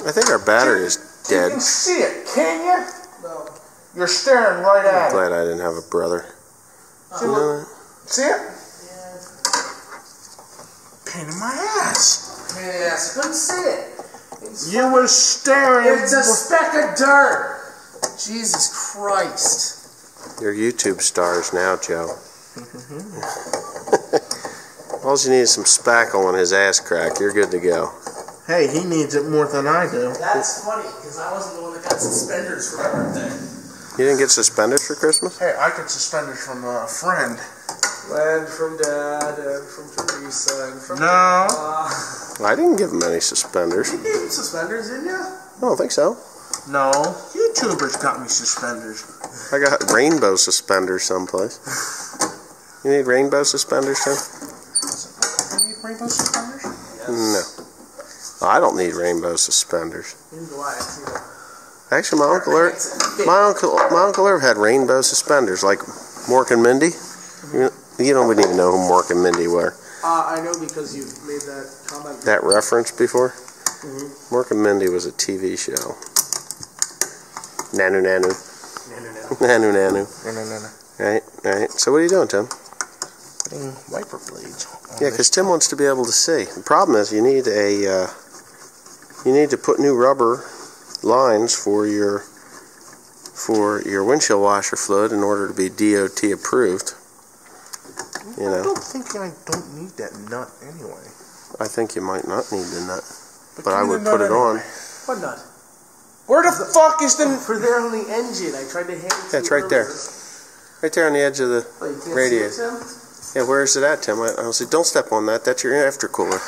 I think our battery is dead. You can see it, can you? No. You're staring right at I'm glad I didn't have a brother. You know that? See it? Yeah. Pain in my ass. Pain in the ass. I couldn't see it. You were staring. It's a speck of dirt. Jesus Christ. You're YouTube stars now, Joe. All you need is some spackle on his ass crack. You're good to go. Hey, he needs it more than I do. That's funny, because I wasn't the one that got suspenders for my birthday. You didn't get suspenders for Christmas? Hey, I got suspenders from a friend. And from Dad, and from Teresa, and from... No. I didn't give him any suspenders. You gave him suspenders, didn't you? I don't think so. No. YouTubers got me suspenders. I got rainbow suspenders someplace. You need rainbow suspenders, Tim? You need rainbow suspenders? Yes. No. I don't need rainbow suspenders. Neither do I, either. Actually, my Uncle Irv had rainbow suspenders, like Mork and Mindy. You don't even know who Mork and Mindy were. I know because you made that comment. That reference before? Mork and Mindy was a TV show. Nanu Nanu. Nanu Nanu. No. Right. So what are you doing, Tim? Putting wiper blades. Yeah, because Tim wants to be able to see. The problem is you need to put new rubber lines for your windshield washer fluid in order to be DOT approved. You know. I don't think I don't need that nut anyway. I think you might not need the nut, but I give me would the put nut it on. anyway. What nut? Where the fuck is the... For there on the engine. I tried to hand it to Yeah, it's you right there. earlier. Right there on the edge of the Oh, you can't radiator. see it, Tim? Yeah, where is it at, Tim? I'll say, don't step on that. That's your aftercooler.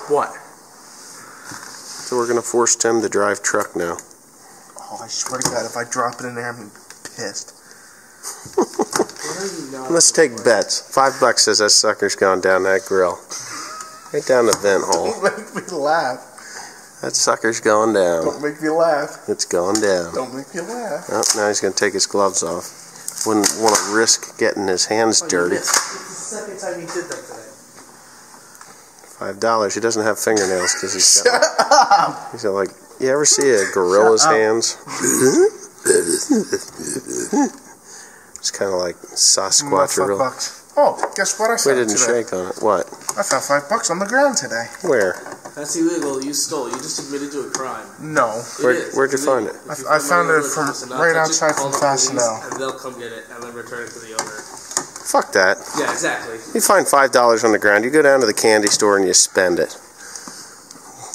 What? So we're going to force Tim to drive truck now. Oh, I swear to God, if I drop it in there, I'm going to be pissed. Let's take bets. $5 says that sucker's gone down that grill. Right down the vent hole. Don't make me laugh. That sucker's going down. Don't make me laugh. It's going down. Don't make me laugh. Oh, now he's going to take his gloves off. Wouldn't want to risk getting his hands dirty. It's the second time you did that today. $5. He doesn't have fingernails because he's got like, you ever see a gorilla's hands? It's kind of like Sasquatch or $5. Oh, guess what I We found didn't today? shake on it. What? I found $5 on the ground today. Where? That's illegal. You stole. You just admitted to a crime. No. Where'd you find it? I found it from right outside from Fastenal. And they'll come get it and then return it to the owner. Fuck that. Yeah, exactly. You find $5 on the ground, you go down to the candy store and you spend it.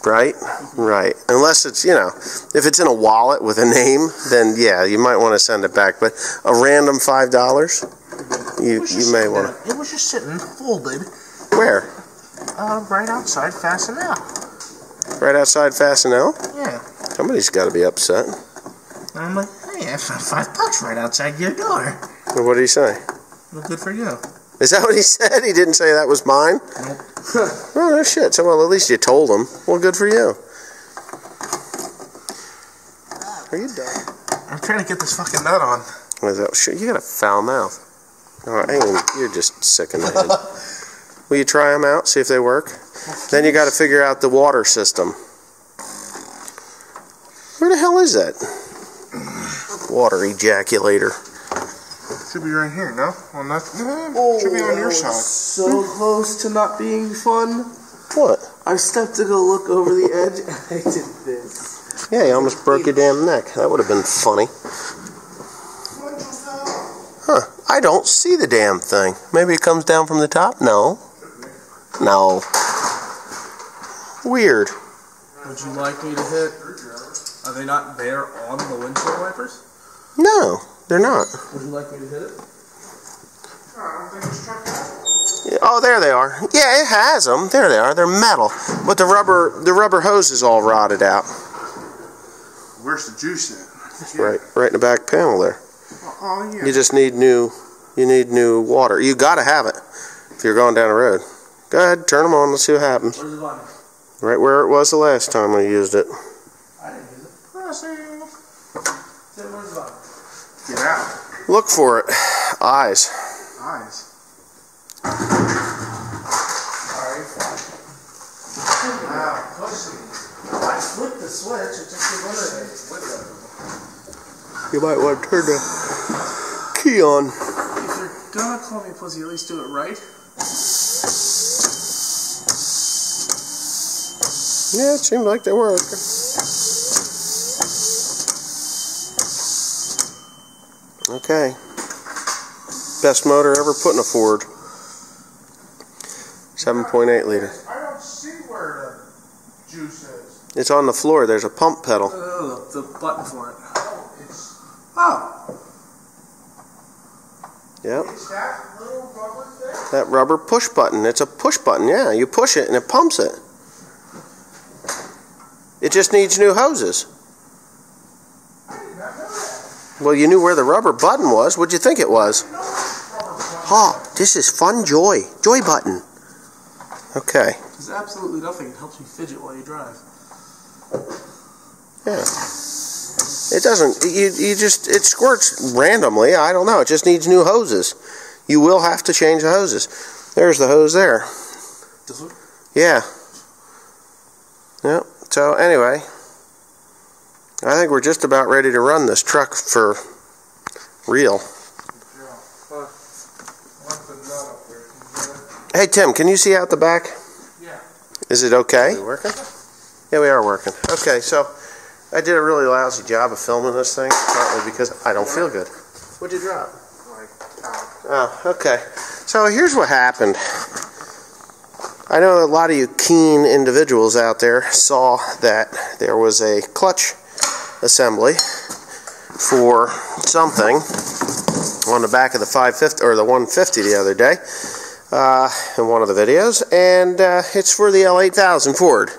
Right? Right. Unless it's, you know, if it's in a wallet with a name, then yeah, you might want to send it back. But a random $5, you may want to. It was just sitting folded. Where? Right outside Fastenal. Right outside Fastenal? Yeah. Somebody's got to be upset. And I'm like, hey, I found $5 right outside your door. Well, what did he say? Well, good for you. Is that what he said? He didn't say that was mine? Nope. Oh, no shit. So, well, at least you told him. Well, good for you. Are you done? I'm trying to get this fucking nut on. What is that? Shit, you got a foul mouth. Oh, you're just sick in the head. Will you try them out, see if they work? Then you got to figure out the water system. Where the hell is that? Water ejaculator. Should be right here, no? Well, not, should be on your side. So close to not being fun. What? I stepped to go look over the edge and I did this. Yeah, you almost broke your damn neck. That would have been funny. Huh. I don't see the damn thing. Maybe it comes down from the top? No. No. Weird. Would you like me to hit? Are they not there on the windshield wipers? No, they're not. Would you like me to hit it? Oh, there they are. Yeah, it has them. There they are. They're metal, but the rubber hose is all rotted out. Where's the juice at? Right in the back panel there. Oh yeah. You just need new water. You got to have it if you're going down the road. Go ahead, turn them on. Let's see what happens. Where's the button? Right where it was the last time we used it. I didn't use it. Where's the button? Get out. Look for it. Eyes. Eyes. Alright, fine. switch, it just eliminates. You might want to turn the key on. If you're gonna call me a pussy, at least do it right. Yeah, it seemed like they were working. Okay. Best motor ever put in a Ford. 7.8 liter. I don't see where the juice is. It's on the floor. There's a pump pedal. Oh, the button for it. Oh, it's Yep. that little rubber thing? That rubber push button. It's a push button, yeah. You push it and it pumps it. It just needs new hoses. I did not know that. Well, you knew where the rubber button was. What'd you think it was? Oh, this is fun joy. Joy button. Okay. There's absolutely nothing that helps you fidget while you drive. Yeah. It doesn't, it squirts randomly. I don't know. It just needs new hoses. You will have to change the hoses. There's the hose there. This one? Yeah. Yep. So anyway, I think we're just about ready to run this truck for real. Hey Tim, can you see out the back? Yeah. Is it okay? Are we working? Yeah, we are working. Okay, so I did a really lousy job of filming this thing, partly because I don't feel good. What'd you drop? Oh, okay. So here's what happened. I know a lot of you keen individuals out there saw that there was a clutch assembly for something on the back of the 550 or the 150 the other day in one of the videos, and it's for the L8000 Ford.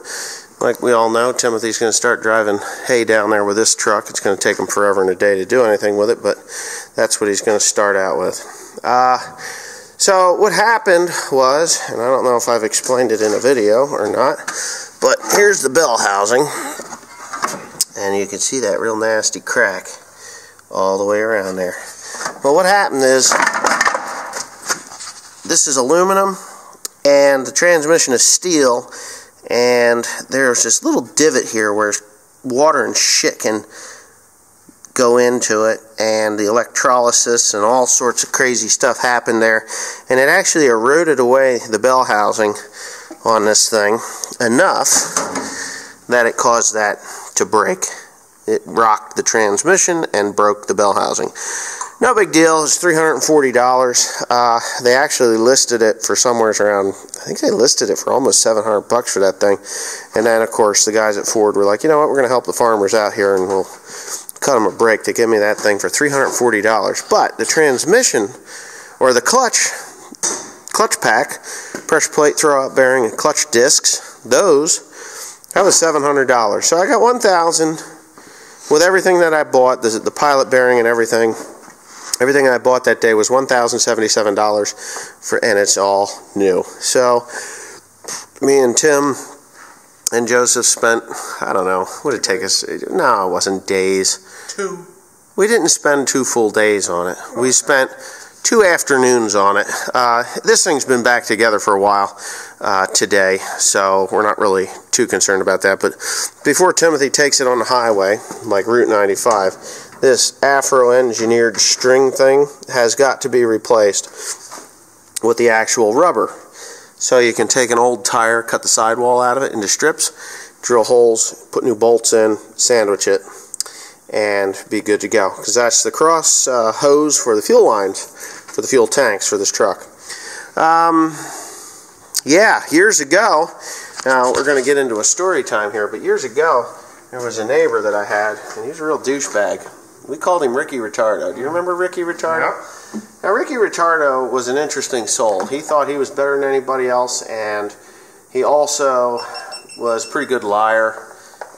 Like we all know, Timothy's going to start driving hay down there with this truck. It's going to take him forever and a day to do anything with it, but that's what he's going to start out with. So what happened was, and I don't know if I've explained it in a video or not, but here's the bell housing, and you can see that real nasty crack all the way around there. Well, what happened is, this is aluminum, and the transmission is steel, and there's this little divot here where water and shit can go into it, and the electrolysis and all sorts of crazy stuff happened there, and it actually eroded away the bell housing on this thing enough that it caused that to break. It rocked the transmission and broke the bell housing. No big deal. It's $340. They actually listed it for somewhere around, I think they listed it for almost $700 for that thing. And then, of course, the guys at Ford were like, you know what, we're going to help the farmers out here, and we'll cut them a break to give me that thing for $340. But the transmission, or the clutch pack, pressure plate, throwout bearing, and clutch discs, that was $700. So I got $1,000 with everything that I bought, the pilot bearing and everything. Everything I bought that day was $1,077 and it's all new. So me and Tim and Joseph spent, I don't know, what did it take us? No, it wasn't days. 2. We didn't spend 2 full days on it. We spent 2 afternoons on it. This thing's been back together for a while today, so we're not really too concerned about that. But before Timothy takes it on the highway, like Route 95, this Afro-engineered string thing has got to be replaced with the actual rubber. So you can take an old tire, cut the sidewall out of it into strips, drill holes, put new bolts in, sandwich it, and be good to go. Because that's the cross hose for the fuel lines, for the fuel tanks for this truck. Yeah, years ago, now we're going to get into a story time here, but years ago, there was a neighbor that I had, and he was a real douchebag. We called him Ricky Retardo. Do you remember Ricky Retardo? Yep. Now, Ricky Retardo was an interesting soul. He thought he was better than anybody else, and he also was a pretty good liar.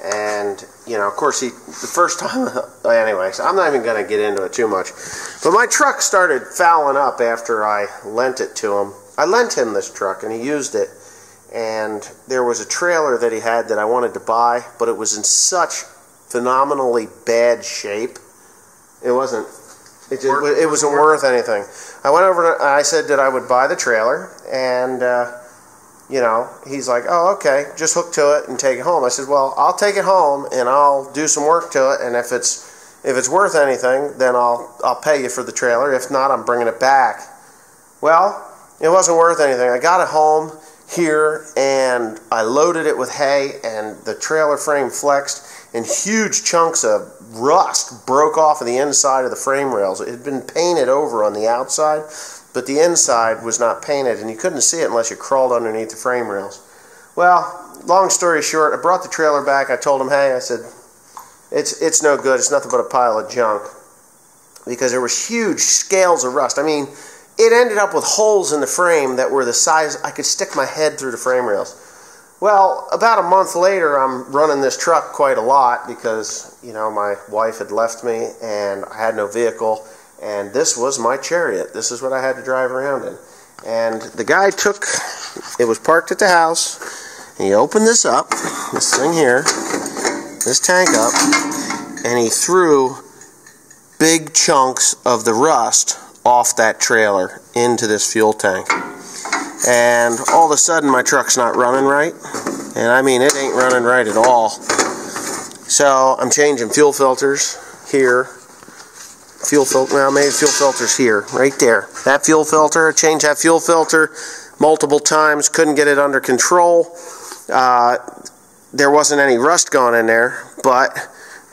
And, you know, of course, the first time, anyways, I'm not even going to get into it too much. But my truck started fouling up after I lent it to him. I lent him this truck, and he used it. And there was a trailer that he had that I wanted to buy, but it was in such phenomenally bad shape. It wasn't worth anything. I went over and I said that I would buy the trailer, and you know, he's like, oh, okay, just hook to it and take it home. I said, well, I'll take it home and I'll do some work to it, and if it's worth anything, then I'll pay you for the trailer. If not, I'm bringing it back. Well, it wasn't worth anything. I got it home here and I loaded it with hay, and the trailer frame flexed, and huge chunks of rust broke off of the inside of the frame rails. It had been painted over on the outside, but the inside was not painted, and you couldn't see it unless you crawled underneath the frame rails. Well, long story short, I brought the trailer back. I told him, hey, I said, it's no good. It's nothing but a pile of junk, because there was huge scales of rust. I mean, it ended up with holes in the frame that were the size I could stick my head through the frame rails. Well, about a month later, I'm running this truck quite a lot because, you know, my wife had left me and I had no vehicle, and this was my Chariot. This is what I had to drive around in. And the guy it was parked at the house, and he opened this up, this thing here, this tank up, and he threw big chunks of the rust off that trailer into this fuel tank. And all of a sudden my truck's not running right, and I mean it ain't running right at all. So I'm changing fuel filters here. I made fuel filters here, right there. That fuel filter, I changed that fuel filter multiple times, couldn't get it under control. There wasn't any rust gone in there, but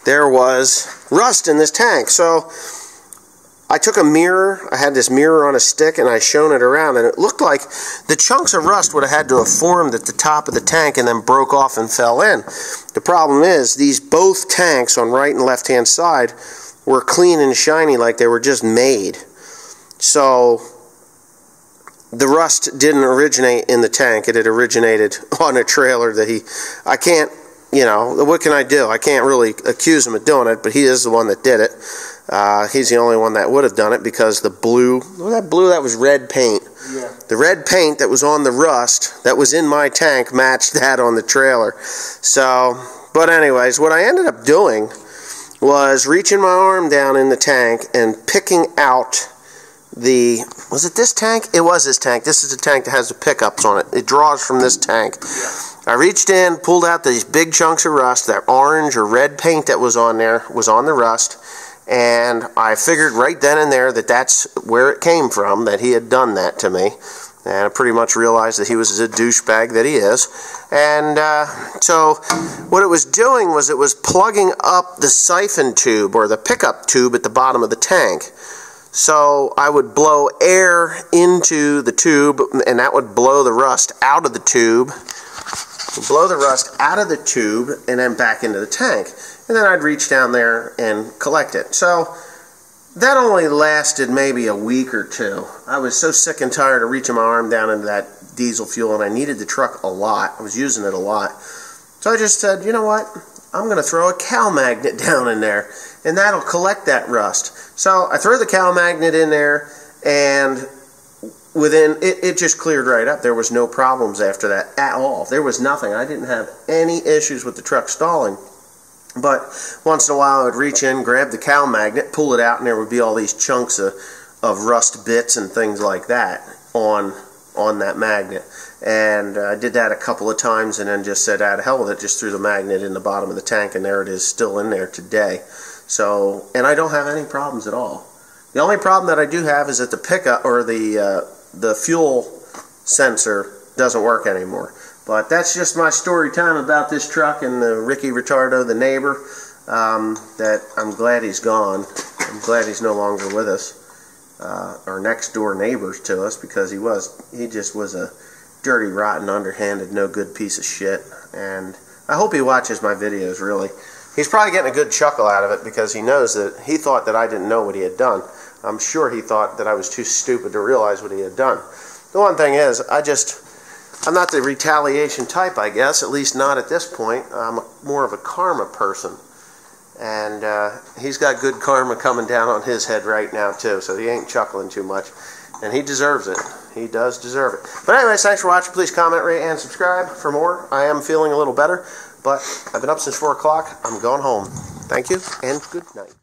there was rust in this tank. So I took a mirror, I had this mirror on a stick, and I shone it around, and it looked like the chunks of rust would have had to have formed at the top of the tank and then broke off and fell in. The problem is, both tanks on right and left hand side were clean and shiny like they were just made. So the rust didn't originate in the tank, it had originated on a trailer that I can't, you know, what can I do? I can't really accuse him of doing it, but he is the one that did it. He's the only one that would have done it, because the blue, that was red paint. Yeah. The red paint that was on the rust that was in my tank matched that on the trailer. So, but anyways, what I ended up doing was reaching my arm down in the tank and picking out was it this tank? It was this tank. This is the tank that has the pickups on it. It draws from this tank. Yeah. I reached in, pulled out these big chunks of rust. That orange or red paint that was on there was on the rust. And I figured right then and there that that's where it came from, that he had done that to me. And I pretty much realized that he was a douchebag that he is. And so what it was doing was it was plugging up the siphon tube, or the pickup tube, at the bottom of the tank. So I would blow air into the tube, and that would blow the rust out of the tube. Blow the rust out of the tube and then back into the tank. And then I'd reach down there and collect it. So that only lasted maybe a week or two. I was so sick and tired of reaching my arm down into that diesel fuel, and I needed the truck a lot. I was using it a lot. So I just said, you know what? I'm going to throw a cow magnet down in there, and that'll collect that rust. So I threw the cow magnet in there, and within it just cleared right up. There was no problems after that at all. There was nothing. I didn't have any issues with the truck stalling. But once in a while I would reach in, grab the cow magnet, pull it out, and there would be all these chunks of rust bits and things like that on that magnet. And I did that a couple of times, and then just said, ah, to hell with it, just threw the magnet in the bottom of the tank, and there it is, still in there today. So, and I don't have any problems at all. The only problem that I do have is that the pickup, or the fuel sensor, doesn't work anymore. But that's just my story time about this truck and Ricky Retardo, the neighbor, that I'm glad he's gone. I'm glad he's no longer with us, our next door neighbors to us, because he just was a dirty, rotten, underhanded, no good piece of shit. And I hope he watches my videos, really. He's probably getting a good chuckle out of it, because he knows that he thought that I didn't know what he had done. I'm sure he thought that I was too stupid to realize what he had done. The one thing is, I'm not the retaliation type, I guess, at least not at this point. I'm more of a karma person. And he's got good karma coming down on his head right now, too, so he ain't chuckling too much. And he deserves it. He does deserve it. But anyways, thanks for watching. Please comment, rate, and subscribe for more. I am feeling a little better, but I've been up since 4 o'clock. I'm going home. Thank you, and good night.